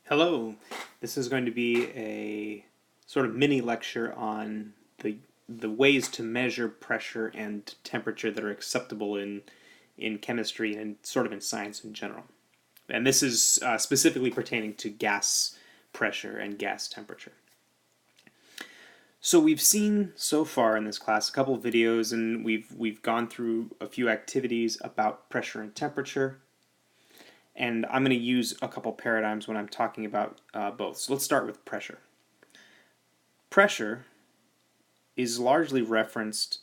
Hello, this is going to be a sort of mini lecture on the ways to measure pressure and temperature that are acceptable in chemistry and sort of in science in general. And this is specifically pertaining to gas pressure and gas temperature. So we've seen so far in this class a couple of videos, and we've gone through a few activities about pressure and temperature. And I'm going to use a couple paradigms when I'm talking about both. So let's start with pressure. Pressure is largely referenced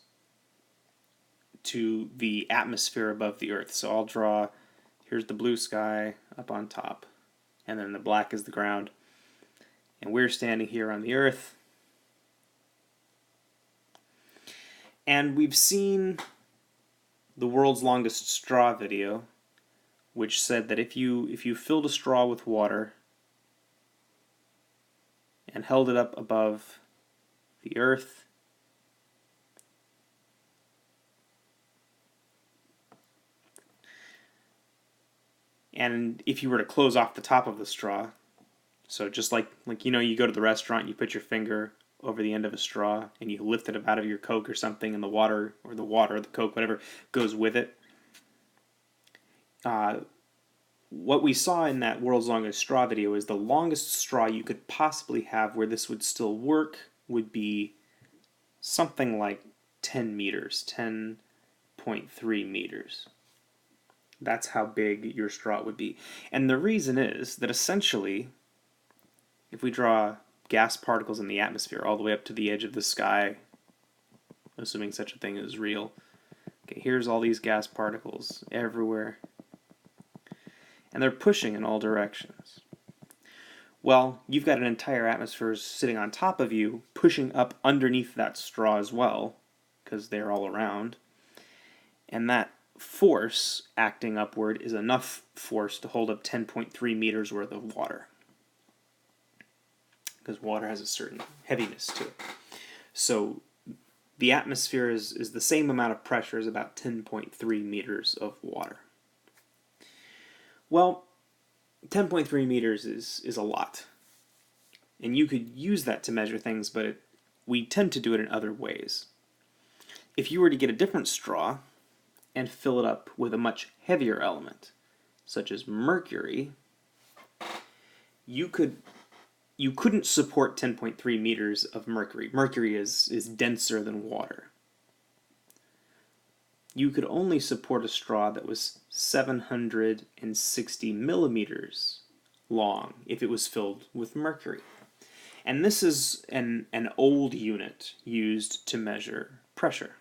to the atmosphere above the Earth. So I'll draw, here's the blue sky up on top, and then the black is the ground. And we're standing here on the Earth. And we've seen the world's longest straw video, which said that if you filled a straw with water and held it up above the Earth, and if you were to close off the top of the straw, so just like you go to the restaurant and you put your finger over the end of a straw and you lift it up out of your Coke or something, and the water or the Coke, whatever, goes with it. What we saw in that world's longest straw video is the longest straw you could possibly have where this would still work would be something like 10 meters, 10.3 meters. That's how big your straw would be. And the reason is that essentially, if we draw gas particles in the atmosphere all the way up to the edge of the sky, assuming such a thing is real, okay, here's all these gas particles everywhere, and they're pushing in all directions. Well, you've got an entire atmosphere sitting on top of you, pushing up underneath that straw as well, because they're all around. And that force acting upward is enough force to hold up 10.3 meters worth of water, because water has a certain heaviness to it. So the atmosphere is the same amount of pressure as about 10.3 meters of water. Well, 10.3 meters is a lot. And you could use that to measure things, but we tend to do it in other ways. If you were to get a different straw and fill it up with a much heavier element, such as mercury, you couldn't support 10.3 meters of mercury. Mercury is denser than water. You could only support a straw that was 760 millimeters long if it was filled with mercury. And this is an old unit used to measure pressure.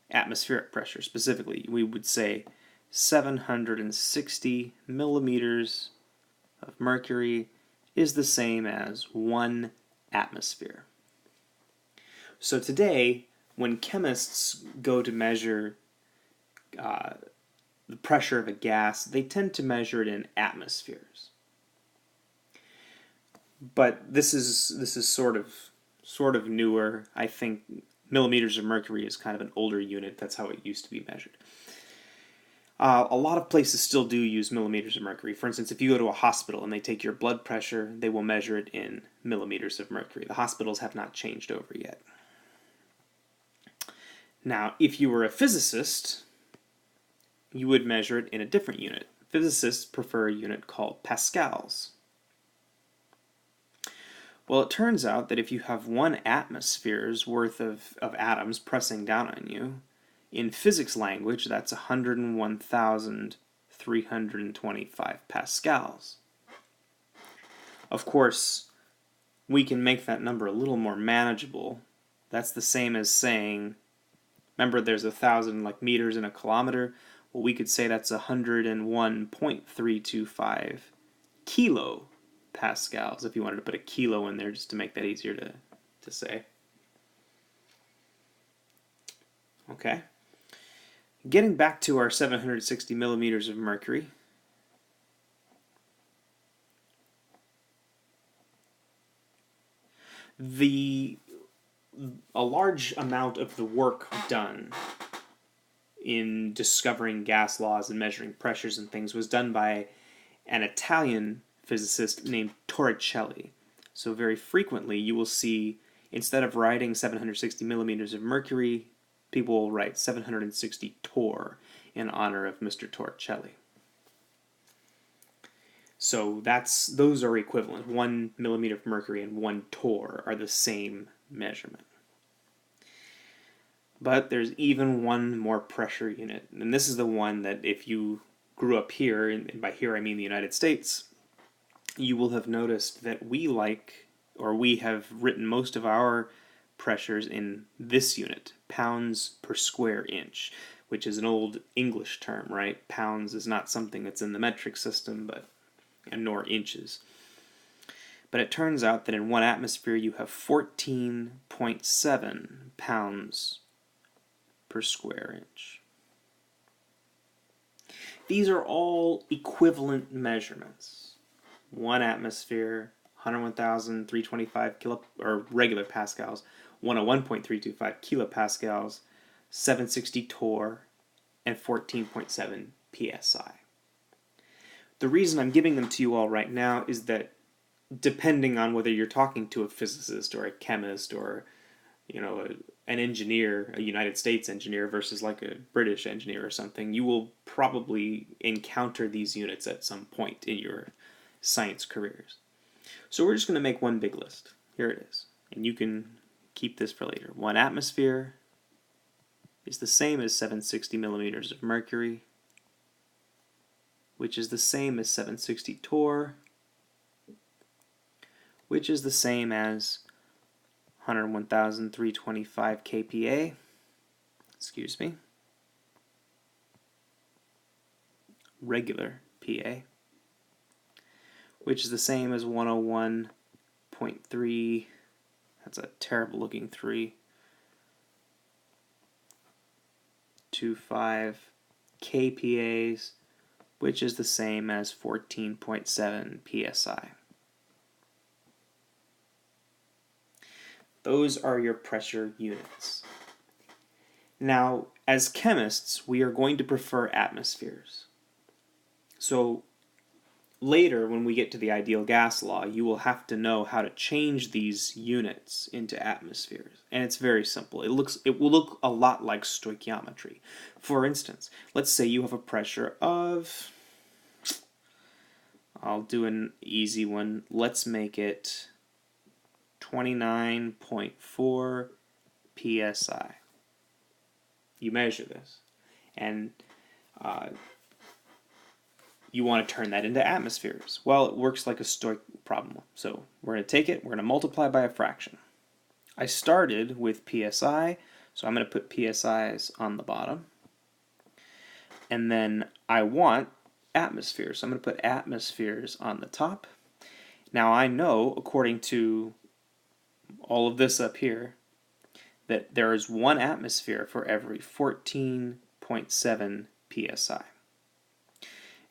Atmospheric pressure specifically. We would say 760 millimeters of mercury is the same as 1 atmosphere. So today, when chemists go to measure the pressure of a gas, they tend to measure it in atmospheres. But this is sort of newer. I think millimeters of mercury is kind of an older unit. That's how it used to be measured. A lot of places still do use millimeters of mercury. For instance, if you go to a hospital and they take your blood pressure, they will measure it in millimeters of mercury. The hospitals have not changed over yet. Now, if you were a physicist, you would measure it in a different unit. Physicists prefer a unit called pascals. Well, it turns out that if you have 1 atmosphere's worth of atoms pressing down on you, in physics language, that's 101,325 pascals. Of course, we can make that number a little more manageable. That's the same as saying, remember there's 1,000 meters in a kilometer? Well, we could say that's 101.325 kilopascals, if you wanted to put a kilo in there just to make that easier to say. Okay. Getting back to our 760 millimeters of mercury, a large amount of the work done in discovering gas laws and measuring pressures and things was done by an Italian physicist named Torricelli. So very frequently you will see, instead of writing 760 millimeters of mercury, people will write 760 torr in honor of Mr. Torricelli. So those are equivalent. 1 millimeter of mercury and 1 torr are the same measurement. But there's even one more pressure unit, and this is the one that if you grew up here, and by here I mean the United States, you will have noticed that we have written most of our pressures in this unit, pounds per square inch, which is an old English term, right? Pounds is not something that's in the metric system, nor inches. But it turns out that in 1 atmosphere you have 14.7 pounds per square inch. These are all equivalent measurements. 1 atmosphere, 101,325 regular pascals, 101.325 kilopascals, 760 torr, and 14.7 psi. The reason I'm giving them to you all right now is that depending on whether you're talking to a physicist or a chemist or an engineer, a United States engineer versus like a British engineer or something, you will probably encounter these units at some point in your science careers. So we're just going to make one big list. Here it is. And you can keep this for later. 1 atmosphere is the same as 760 millimeters of mercury, which is the same as 760 torr, which is the same as 101,325 kPa, regular PA, which is the same as 101.3, that's a terrible looking 325 kPas, which is the same as 14.7 psi. Those are your pressure units. Now, as chemists, we are going to prefer atmospheres. So later, when we get to the ideal gas law, you will have to know how to change these units into atmospheres. And it's very simple. It will look a lot like stoichiometry. For instance, let's say you have a pressure of, I'll do an easy one. Let's make it 29.4 psi. You measure this, and you want to turn that into atmospheres. Well, it works like a stoic problem. So we're going to take it, we're going to multiply by a fraction. I started with psi, so I'm going to put psi's on the bottom. And then I want atmospheres, so I'm going to put atmospheres on the top. Now I know, according to all of this up here, that there is 1 atmosphere for every 14.7 psi.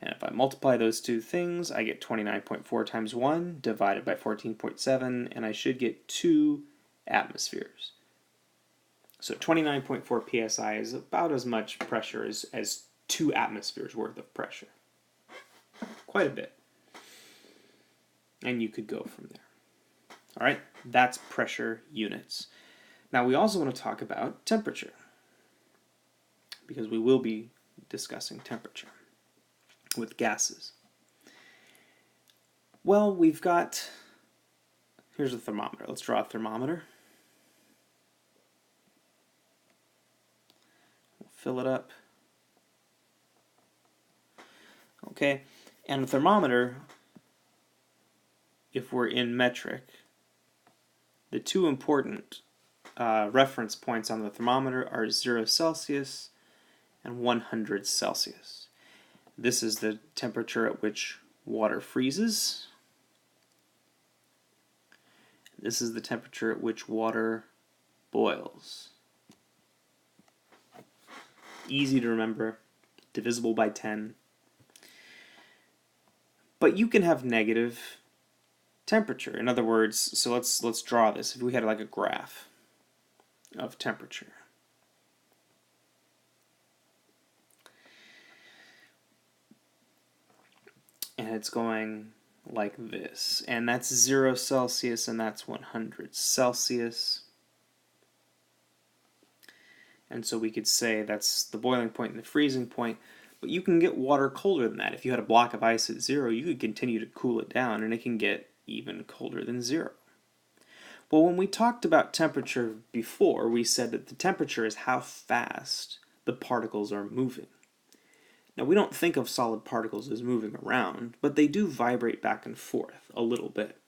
And if I multiply those two things, I get 29.4 times 1 divided by 14.7, and I should get 2 atmospheres. So 29.4 psi is about as much pressure as 2 atmospheres worth of pressure. Quite a bit. And you could go from there. All right, that's pressure units. Now we also want to talk about temperature, because we will be discussing temperature with gases. Well, here's a thermometer. Let's draw a thermometer. We'll fill it up. Okay, and a thermometer, if we're in metric, the two important reference points on the thermometer are 0 Celsius and 100 Celsius. This is the temperature at which water freezes. This is the temperature at which water boils. Easy to remember, divisible by 10. But you can have negative temperature. In other words, so let's draw this. If we had like a graph of temperature. it's going like this. And that's 0 Celsius, and that's 100 Celsius. And so we could say that's the boiling point and the freezing point. But you can get water colder than that. If you had a block of ice at 0, you could continue to cool it down, and it can get even colder than 0. Well, when we talked about temperature before, we said that the temperature is how fast the particles are moving. Now, we don't think of solid particles as moving around, but they do vibrate back and forth a little bit.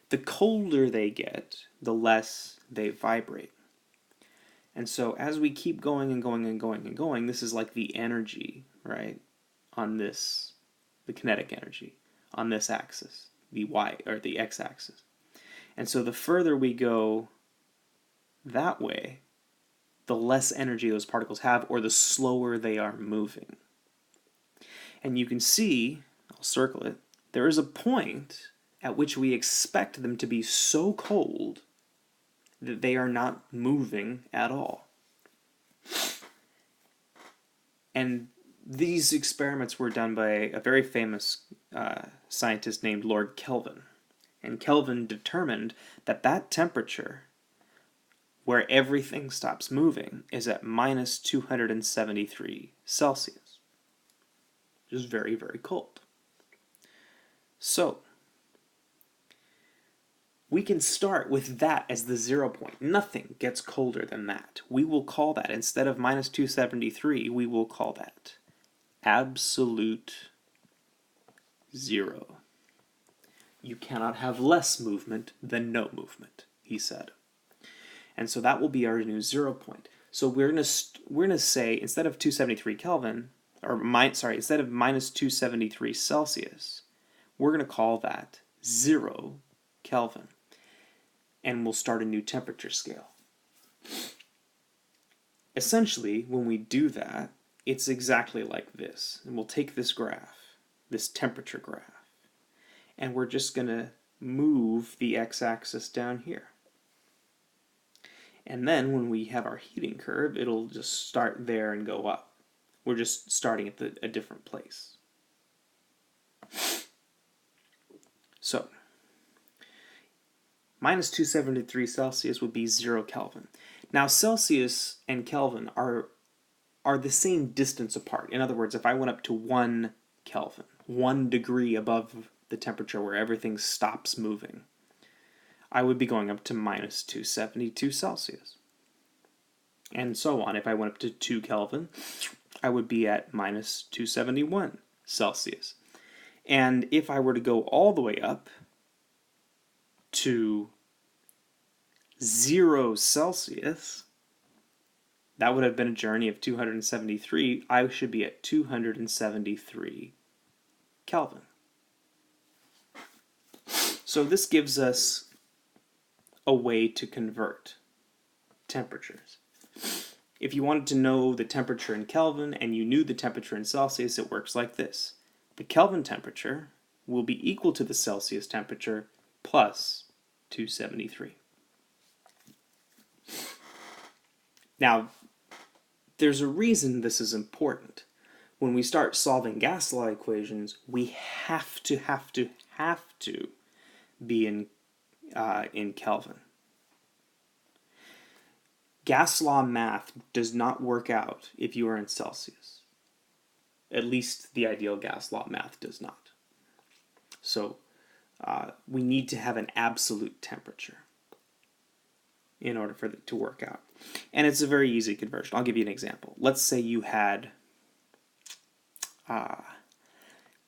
The colder they get, the less they vibrate. And so as we keep going and going and going and going, this is like the energy, right, on this, the kinetic energy, on this axis, the y, or the x-axis. And so the further we go that way, the less energy those particles have, or the slower they are moving. And you can see, I'll circle it, there is a point at which we expect them to be so cold that they are not moving at all. And these experiments were done by a very famous scientist named Lord Kelvin. And Kelvin determined that that temperature, where everything stops moving, is at minus 273 Celsius, which is very, very cold. So, we can start with that as the 0 point. Nothing gets colder than that. We will call that, instead of minus 273, we will call that absolute 0. You cannot have less movement than no movement, he said. And so that will be our new 0 point. So we're gonna say, instead of 273 Kelvin, instead of minus 273 Celsius, we're gonna call that 0 Kelvin. And we'll start a new temperature scale. Essentially, when we do that, it's exactly like this. And we'll take this graph, this temperature graph, and we're just going to move the x-axis down here. And then when we have our heating curve, it'll just start there and go up. We're just starting at a different place. So, minus 273 Celsius would be 0 Kelvin. Now, Celsius and Kelvin are the same distance apart. In other words, if I went up to 1 Kelvin, 1 degree above the temperature where everything stops moving, I would be going up to minus 272 Celsius. And so on. If I went up to 2 Kelvin, I would be at minus 271 Celsius. And if I were to go all the way up to 0 Celsius, that would have been a journey of 273. I should be at 273 Kelvin. So this gives us a way to convert temperatures. If you wanted to know the temperature in Kelvin and you knew the temperature in Celsius, it works like this. The Kelvin temperature will be equal to the Celsius temperature plus 273. Now, there's a reason this is important. When we start solving gas law equations, we have to be in Kelvin. Gas law math does not work out if you are in Celsius. At least the ideal gas law math does not. So we need to have an absolute temperature in order for it to work out. And it's a very easy conversion. I'll give you an example. Let's say you had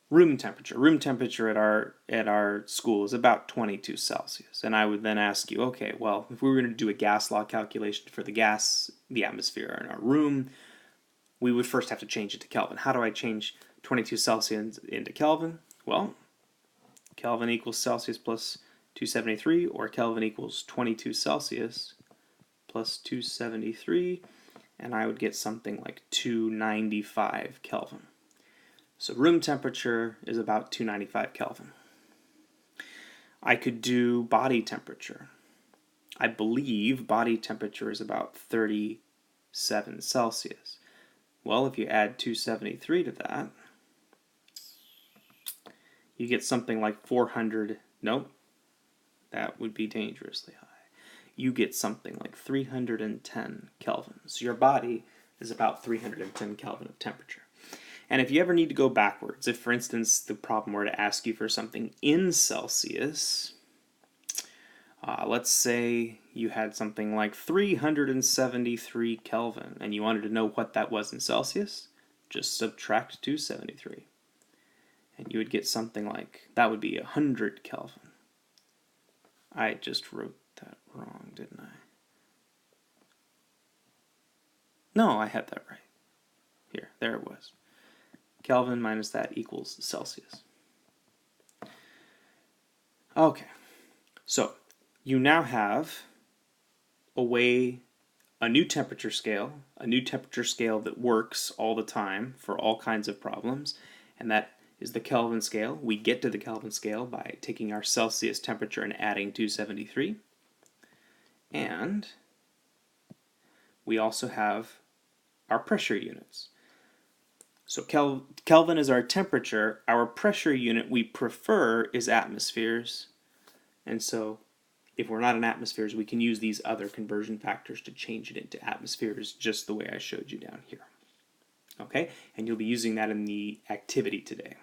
room temperature. Room temperature at our school is about 22 Celsius. And I would then ask you, okay, well, if we were going to do a gas law calculation for the atmosphere in our room, we would first have to change it to Kelvin. How do I change 22 Celsius into Kelvin? Well, Kelvin equals Celsius plus 273, or Kelvin equals 22 Celsius plus 273, and I would get something like 295 Kelvin. So room temperature is about 295 Kelvin. I could do body temperature. I believe body temperature is about 37 Celsius. Well, if you add 273 to that, you get something like 400. Nope, that would be dangerously high. You get something like 310 kelvins. Your body is about 310 Kelvin of temperature. And if you ever need to go backwards, if for instance the problem were to ask you for something in Celsius, let's say you had something like 373 Kelvin and you wanted to know what that was in Celsius, just subtract 273. And you would get something like, that would be 100 Kelvin. I just wrote that wrong, didn't I? No, I had that right. Here, there it was. Kelvin minus that equals Celsius. Okay, so you now have a new temperature scale that works all the time for all kinds of problems, and that is the Kelvin scale. We get to the Kelvin scale by taking our Celsius temperature and adding 273. And we also have our pressure units. So Kelvin is our temperature. Our pressure unit we prefer is atmospheres. And so if we're not in atmospheres, we can use these other conversion factors to change it into atmospheres just the way I showed you down here. Okay? And you'll be using that in the activity today.